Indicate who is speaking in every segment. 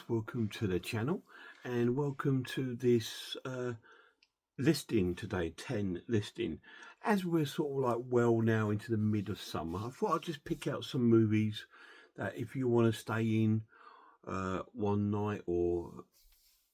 Speaker 1: welcome to the channel and welcome to this listing today, 10 listing. As we're sort of like well now into the mid of summer, I thought I'd just pick out some movies that if you want to stay in one night, or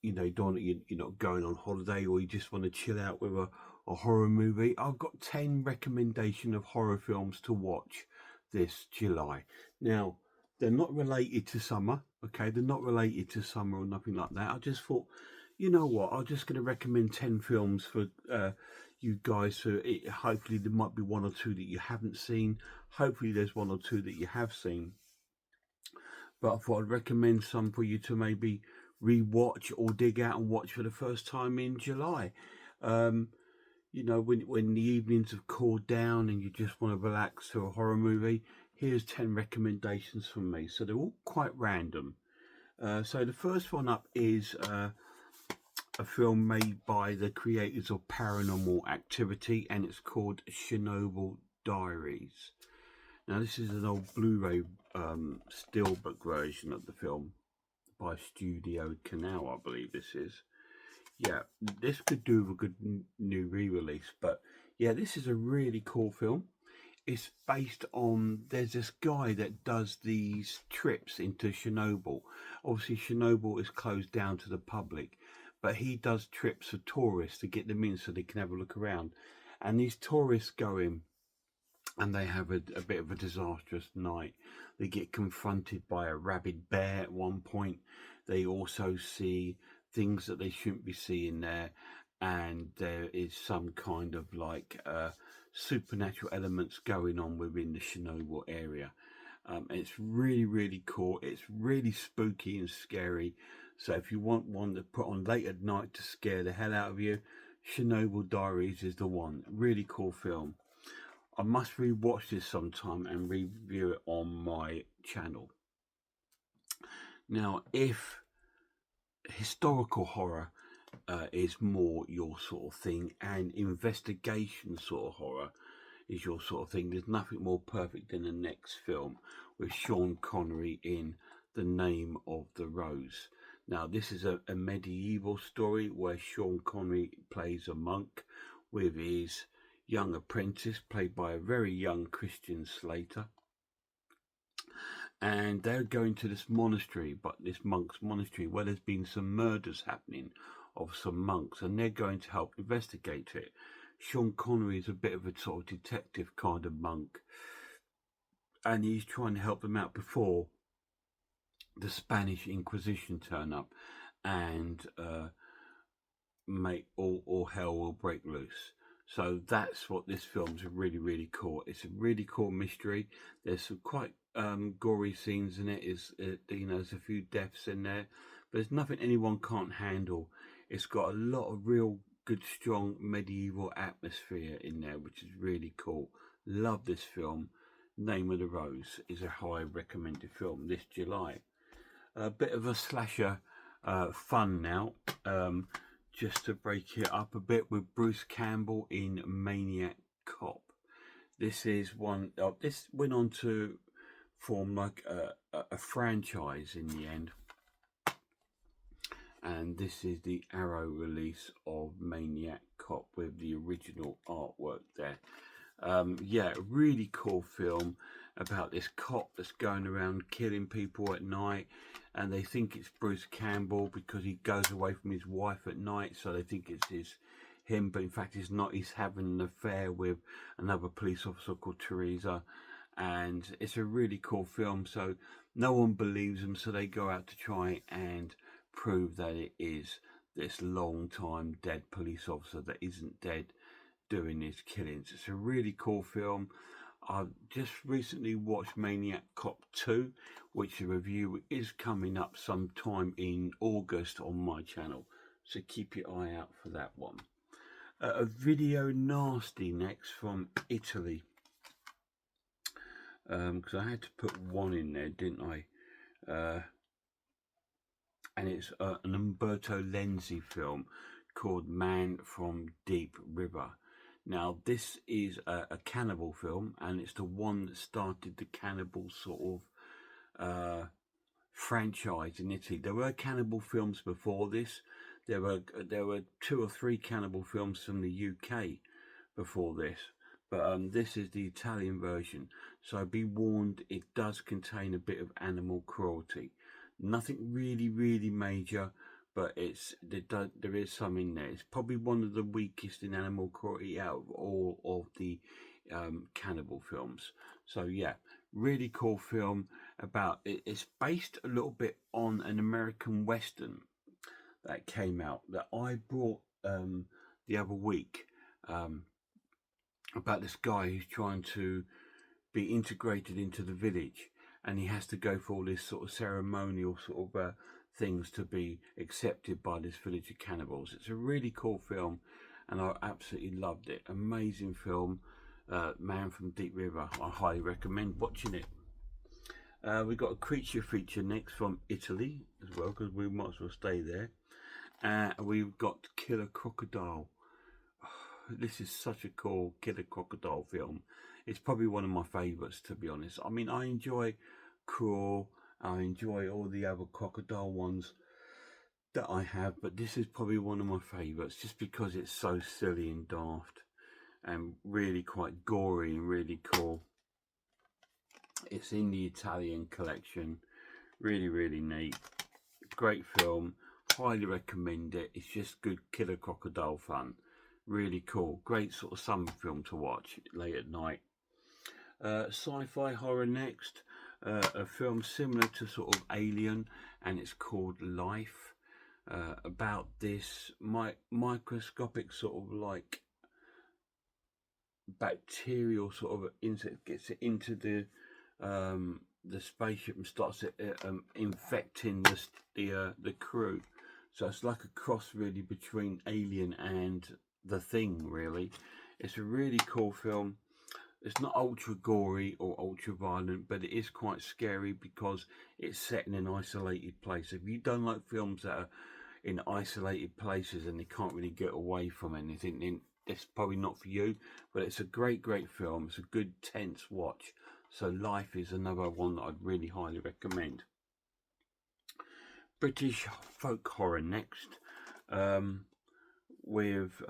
Speaker 1: you're not going on holiday, or you just want to chill out with a horror movie, I've got 10 recommendation of horror films to watch this July. Now, they're not related to summer, okay? They're not related to summer or nothing like that. I just thought, you know what? I'm just going to recommend 10 films for you guys. So hopefully there might be one or two that you haven't seen. Hopefully there's one or two that you have seen. But I thought I'd recommend some for you to maybe re-watch or dig out and watch for the first time in July. When the evenings have cooled down and you just want to relax to a horror movie, here's 10 recommendations from me. So they're all quite random. So the first one up is a film made by the creators of Paranormal Activity, and it's called Chernobyl Diaries. Now, this is an old Blu-ray steelbook version of the film by Studio Canal, I believe this is. Yeah, this could do a good new re-release, but yeah, this is a really cool film. It's based on, there's this guy that does these trips into Chernobyl. Obviously, Chernobyl is closed down to the public, but he does trips for tourists to get them in so they can have a look around. And these tourists go in and they have a bit of a disastrous night. They get confronted by a rabid bear at one point. They also see things that they shouldn't be seeing there, and there is some kind of like supernatural elements going on within the Chernobyl area. It's really, really cool. It's really spooky and scary. So if you want one to put on late at night to scare the hell out of you, Chernobyl Diaries is the one. Really cool film. I must re-watch this sometime and review it on my channel. Now, if historical horror is more your sort of thing, and investigation sort of horror is your sort of thing, there's nothing more perfect than the next film with Sean Connery in The Name of the Rose. Now, this is a medieval story where Sean Connery plays a monk with his young apprentice, played by a very young Christian Slater. And they're going to this monastery, but this monk's monastery, where there's been some murders happening of some monks, and they're going to help investigate it. Sean Connery is a bit of a sort of detective kind of monk, and he's trying to help them out before the Spanish Inquisition turn up and make all hell will break loose. So that's what this film's really, really cool. It's a really cool mystery. There's some quite gory scenes in it. There's a few deaths in there, but there's nothing anyone can't handle. It's got a lot of real good, strong medieval atmosphere in there, which is really cool. Love this film. Name of the Rose is a high recommended film this July. A bit of a slasher fun now. Just to break it up a bit, with Bruce Campbell in Maniac Cop. This is one. This went on to form like a franchise in the end, and this is the Arrow release of Maniac Cop with the original artwork there. Yeah, really cool film about this cop that's going around killing people at night, and they think it's Bruce Campbell because he goes away from his wife at night, so they think it's him, but in fact it's not. He's having an affair with another police officer called Teresa, and it's a really cool film. So no one believes him, so they go out to try and prove that it is this long time dead police officer that isn't dead doing these killings. It's a really cool film. I've just recently watched Maniac Cop 2, which the review is coming up sometime in August on my channel, so keep your eye out for that one. A Video Nasty next from Italy, because I had to put one in there, didn't I? And it's an Umberto Lenzi film called Man from Deep River. Now, this is a cannibal film, and it's the one that started the cannibal sort of franchise in Italy. There were cannibal films before this. There were 2 or 3 cannibal films from the UK before this, but this is the Italian version. So be warned, it does contain a bit of animal cruelty. Nothing really major, but there is some in there. It's probably one of the weakest in animal cruelty out of all of the cannibal films. So yeah, really cool film about it. It's based a little bit on an American Western that came out that I brought the other week, about this guy who's trying to be integrated into the village, and he has to go for all this sort of ceremonial sort of things to be accepted by this village of cannibals. It's a really cool film, and I absolutely loved it. Amazing film. Man from Deep River. I highly recommend watching it. We've got a creature feature next from Italy as well, because we might as well stay there. We've got Killer Crocodile. This is such a cool Killer Crocodile film. It's probably one of my favourites, to be honest. I mean, I enjoy Crawl. I enjoy all the other crocodile ones that I have, but this is probably one of my favourites just because it's so silly and daft and really quite gory and really cool. It's in the Italian collection. Really neat. Great film. Highly recommend it. It's just good Killer Crocodile fun. Really cool. Great sort of summer film to watch late at night. Sci-fi horror next. A film similar to sort of Alien, and it's called Life. About this microscopic sort of like bacterial sort of insect gets into the spaceship and starts infecting the crew. So it's like a cross really between Alien and The Thing, really. It's a really cool film. It's not ultra gory or ultra violent, but it is quite scary because it's set in an isolated place. If you don't like films that are in isolated places and they can't really get away from anything, then it's probably not for you. But it's a great film. It's a good tense watch. So Life is another one that I'd really highly recommend. British folk horror next, with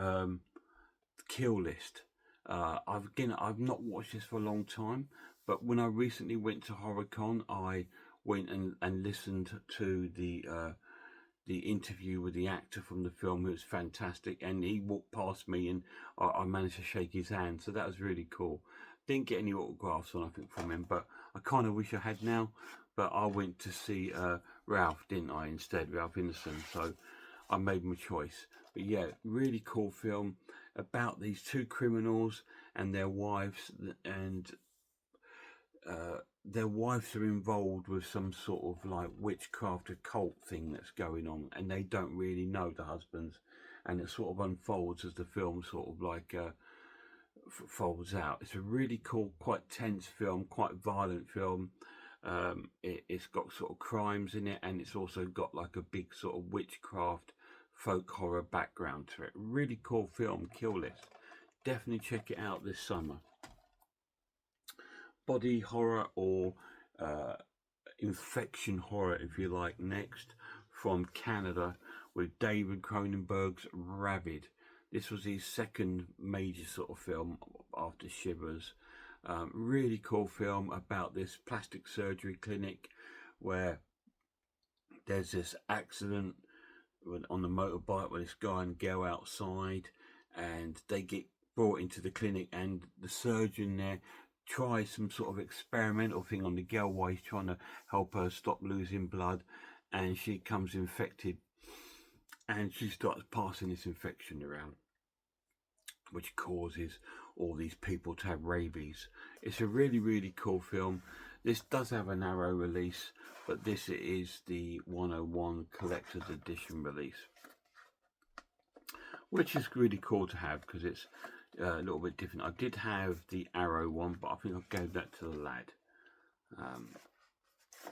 Speaker 1: Kill List. I've not watched this for a long time, but when I recently went to HorrorCon, I went and listened to the interview with the actor from the film, who was fantastic, and he walked past me and I managed to shake his hand, so that was really cool. Didn't get any autographs or nothing from him, but I kind of wish I had now. But I went to see Ralph, didn't I, instead, Ralph Ineson, so I made my choice. But yeah, really cool film about these 2 criminals and their wives, and their wives are involved with some sort of like witchcraft occult thing that's going on, and they don't really know, the husbands, and it sort of unfolds as the film sort of like folds out. It's a really cool, quite tense film, quite violent film. It's got sort of crimes in it, and it's also got like a big sort of witchcraft folk horror background to it. Really cool film, Kill List. Definitely check it out this summer. Body horror, or infection horror if you like, next from Canada with David Cronenberg's Rabid. This was his second major sort of film after Shivers. Really cool film about this plastic surgery clinic where there's this accident on the motorbike with this guy and girl outside, and they get brought into the clinic, and the surgeon there tries some sort of experimental thing on the girl while he's trying to help her stop losing blood, and she becomes infected, and she starts passing this infection around, which causes all these people to have rabies. It's a really cool film. This does have a narrow release, but this is the 101 collector's edition release, which is really cool to have because it's a little bit different. I did have the Arrow one, but I think I gave that to the lad.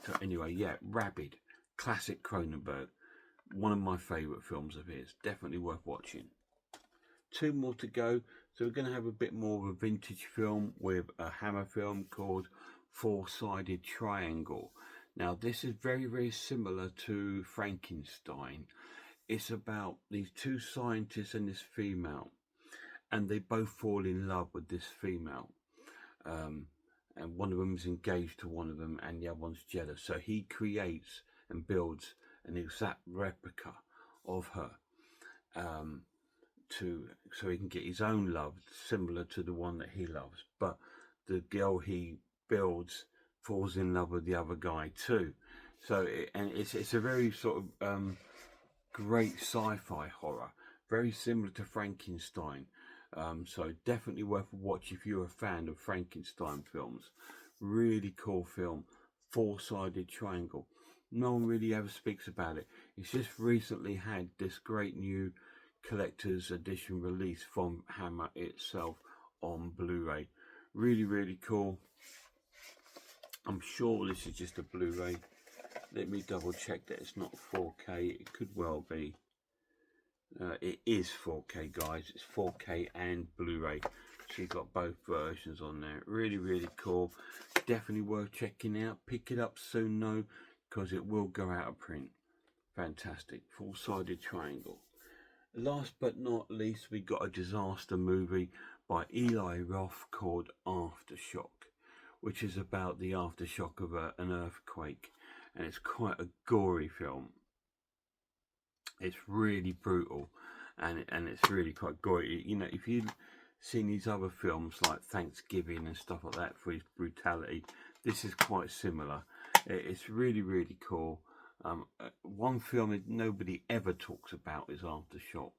Speaker 1: So anyway, yeah, Rabid, classic Cronenberg, one of my favourite films of his. Definitely worth watching. 2 more to go. So we're going to have a bit more of a vintage film with a Hammer film called Four-Sided Triangle. Now, this is very, very similar to Frankenstein. It's about these two scientists and this female, and they both fall in love with this female. Um, and one of them is engaged to one of them, and the other one's jealous. So he creates and builds an exact replica of her, so he can get his own love similar to the one that he loves. But the girl he builds falls in love with the other guy too. So it's a very sort of great sci-fi horror, very similar to Frankenstein. So definitely worth a watch if you're a fan of Frankenstein films. Really cool film, Four-Sided Triangle. No one really ever speaks about it. It's just recently had this great new collector's edition release from Hammer itself on Blu-ray. Really, really cool. I'm sure this is just a Blu-ray. Let me double check that it's not 4K. It could well be. It is 4K, guys. It's 4K and Blu-ray. So you've got both versions on there. Really, really cool. Definitely worth checking out. Pick it up soon, though, because it will go out of print. Fantastic. Four-Sided Triangle. Last but not least, we got a disaster movie by Eli Roth called Aftershock, which is about the aftershock of an earthquake. And it's quite a gory film. It's really brutal, and it's really quite gory. You know, if you've seen these other films like Thanksgiving and stuff like that for its brutality, this is quite similar. It's really, really cool. One film that nobody ever talks about is Aftershock,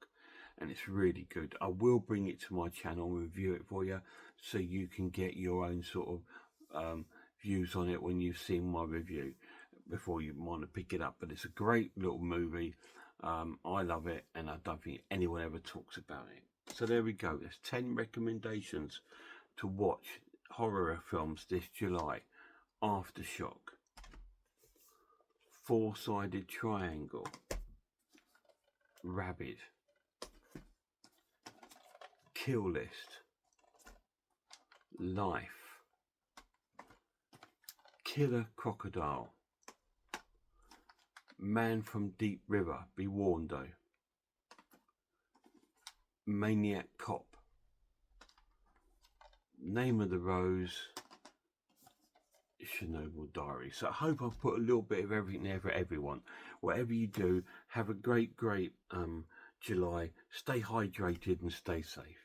Speaker 1: and it's really good. I will bring it to my channel and review it for you, so you can get your own sort of views on it when you've seen my review before you want to pick it up. But it's a great little movie. I love it, and I don't think anyone ever talks about it. So there we go. There's 10 recommendations to watch horror films this July. Aftershock, Four-Sided Triangle, Rabid, Kill List, Life, Killer Crocodile, Man from Deep River, be warned though, Maniac Cop, Name of the Rose, Chernobyl Diary. So I hope I've put a little bit of everything there for everyone. Whatever you do, have a great July. Stay hydrated and stay safe.